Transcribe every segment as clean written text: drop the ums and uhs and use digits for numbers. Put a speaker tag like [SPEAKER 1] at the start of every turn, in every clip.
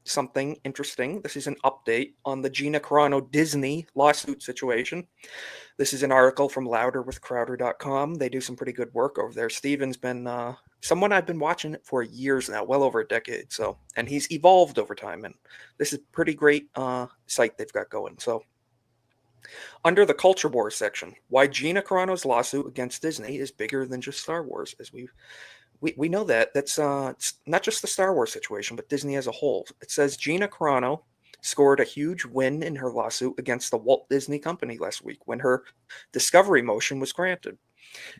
[SPEAKER 1] something interesting. This is an update on the Gina Carano Disney lawsuit situation. This is an article from louderwithcrowder.com. They do some pretty good work over there. Steven's been someone I've been watching for years now, well over a decade. So, and he's evolved over time, and this is a pretty great site they've got going. So, under the Culture Wars section, why Gina Carano's lawsuit against Disney is bigger than just Star Wars, as we know that. That's it's not just the Star Wars situation, but Disney as a whole. It says Gina Carano scored a huge win in her lawsuit against the Walt Disney Company last week when her discovery motion was granted.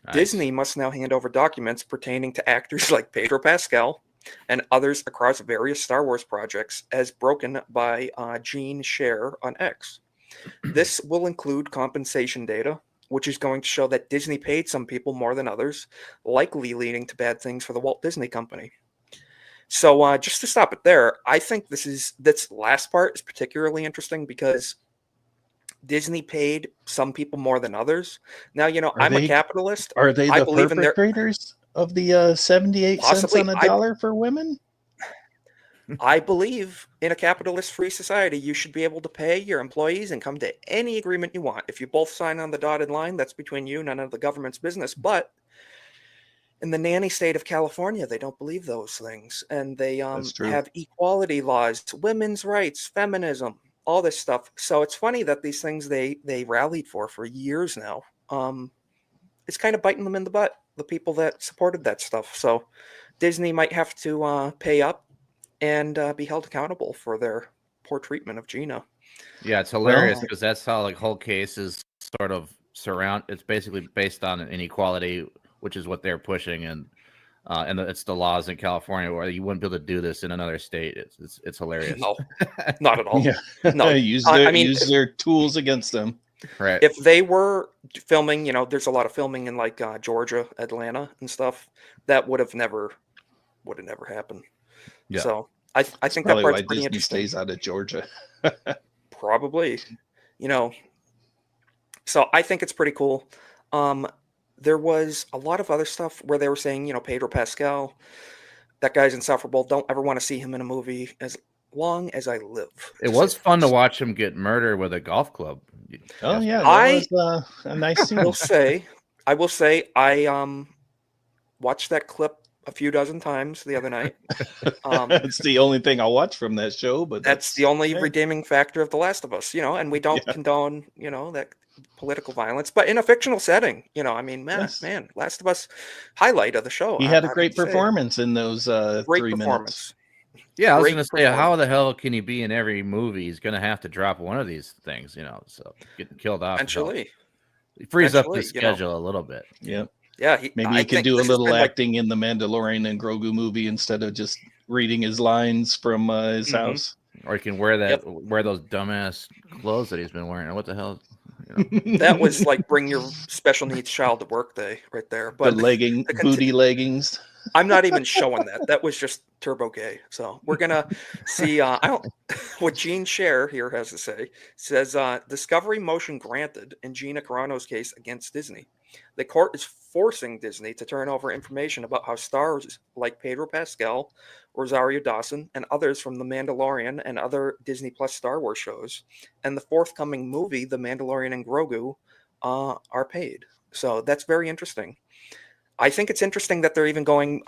[SPEAKER 1] Nice. Disney must now hand over documents pertaining to actors like Pedro Pascal and others across various Star Wars projects, as broken by Gene Share on X. This will include compensation data, which is going to show that Disney paid some people more than others, likely leading to bad things for the Walt Disney Company. So just to stop it there, I think this last part is particularly interesting because Disney paid some people more than others. Now, I'm a capitalist.
[SPEAKER 2] Are they the perpetrators of the 78 cents on a dollar for women?
[SPEAKER 1] I believe in a capitalist-free society, you should be able to pay your employees and come to any agreement you want. If you both sign on the dotted line, that's between you, none of the government's business. But in the nanny state of California, they don't believe those things. And they have equality laws, women's rights, feminism, all this stuff. So it's funny that these things they rallied for years now. It's kind of biting them in the butt, the people that supported that stuff. So Disney might have to pay up and be held accountable for their poor treatment of Gina.
[SPEAKER 3] Yeah, it's hilarious because that's how like whole case is sort of it's basically based on inequality, which is what they're pushing, and it's the laws in California where you wouldn't be able to do this in another state. It's hilarious.
[SPEAKER 1] No, not at all.
[SPEAKER 2] Yeah.
[SPEAKER 1] No,
[SPEAKER 2] use their tools against them.
[SPEAKER 3] Right.
[SPEAKER 1] If they were filming, there's a lot of filming in like Georgia, Atlanta, and stuff. That would have never happened. Yeah. So I think that part's pretty interesting.
[SPEAKER 2] Stays out of Georgia.
[SPEAKER 1] Probably, So I think it's pretty cool. There was a lot of other stuff where they were saying, Pedro Pascal, that guy's insufferable. Don't ever want to see him in a movie as long as I live.
[SPEAKER 3] It was fun to watch him get murdered with a golf club.
[SPEAKER 2] Oh yeah, that was a nice scene.
[SPEAKER 1] I will say, I watched that clip a few dozen times the other night.
[SPEAKER 2] It's the only thing I'll watch from that show, but
[SPEAKER 1] that's the only redeeming factor of The Last of Us, and we don't condone, that political violence, but in a fictional setting, man, Last of Us highlight of the show.
[SPEAKER 2] He had a great performance in those 3 minutes.
[SPEAKER 3] Yeah, I was going to say, how the hell can he be in every movie? He's going to have to drop one of these things, so getting killed off.
[SPEAKER 1] Eventually.
[SPEAKER 3] He frees up the schedule a little bit.
[SPEAKER 2] Yeah.
[SPEAKER 1] Yeah,
[SPEAKER 2] maybe he can do a little acting in the Mandalorian and Grogu movie instead of just reading his lines from his house.
[SPEAKER 3] Or he can wear those dumbass clothes that he's been wearing. What the hell?
[SPEAKER 1] That was like bring your special needs child to work day right there. But
[SPEAKER 2] the booty leggings.
[SPEAKER 1] I'm not even showing that. That was just turbo gay. So we're gonna see. What Gene Share here has to say. Says discovery motion granted in Gina Carano's case against Disney. The court is forcing Disney to turn over information about how stars like Pedro Pascal, Rosario Dawson, and others from The Mandalorian and other Disney Plus Star Wars shows, and the forthcoming movie, The Mandalorian and Grogu, are paid. So that's very interesting. I think it's interesting that they're even going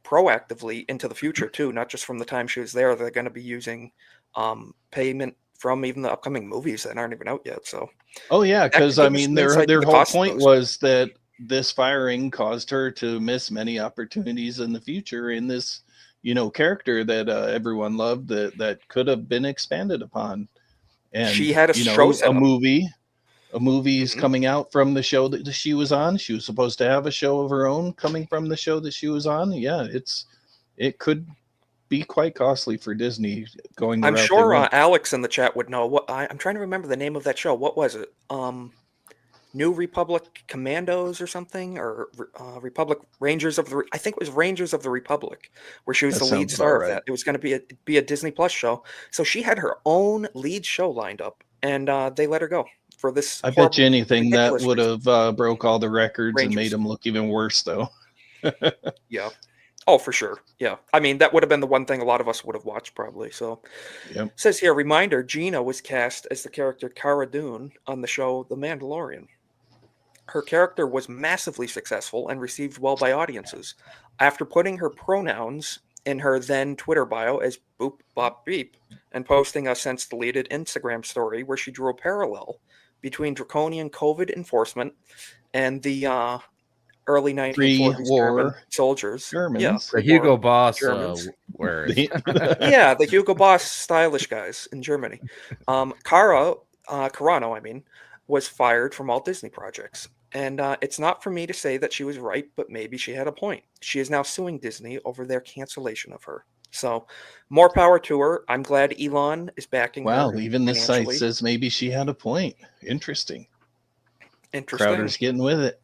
[SPEAKER 1] proactively into the future, too, not just from the time she was there. They're going to be using payment from even the upcoming movies that aren't even out yet. So,
[SPEAKER 2] because their whole point was that this firing caused her to miss many opportunities in the future in this, character that everyone loved that could have been expanded upon. And
[SPEAKER 1] she had a
[SPEAKER 2] movie is coming out from the show that she was on. She was supposed to have a show of her own coming from the show that she was on. Yeah, it could be quite costly for Disney going.
[SPEAKER 1] I'm sure Alex in the chat would know what I'm trying to remember the name of that show. What was it? New Republic Commandos or something, or Republic Rangers of the. I think it was Rangers of the Republic, where she was the lead star of that. It was going to be a Disney Plus show. So she had her own lead show lined up, and they let her go for this.
[SPEAKER 2] I bet you anything that would have broke all the records and made them look even worse, though.
[SPEAKER 1] Yeah. Oh, for sure. Yeah. I mean, that would have been the one thing a lot of us would have watched probably. So,
[SPEAKER 2] yep.
[SPEAKER 1] Says here, reminder, Gina was cast as the character Cara Dune on the show The Mandalorian. Her character was massively successful and received well by audiences. After putting her pronouns in her then Twitter bio as Boop Bop Beep and posting a since deleted Instagram story where she drew a parallel between draconian COVID enforcement and the early 1940s German
[SPEAKER 2] Pre-war
[SPEAKER 1] soldiers.
[SPEAKER 2] Germans.
[SPEAKER 1] Yeah,
[SPEAKER 3] The Hugo
[SPEAKER 1] pre-war
[SPEAKER 3] Boss
[SPEAKER 1] Germans.
[SPEAKER 3] wearers.
[SPEAKER 1] Yeah, the Hugo Boss stylish guys in Germany. Carano, I mean, was fired from all Disney projects. And it's not for me to say that she was right, but maybe she had a point. She is now suing Disney over their cancellation of her. So, more power to her. I'm glad Elon is backing her.
[SPEAKER 2] Wow, even the site says maybe she had a point. Interesting.
[SPEAKER 1] Interesting.
[SPEAKER 2] Crowder's getting with it.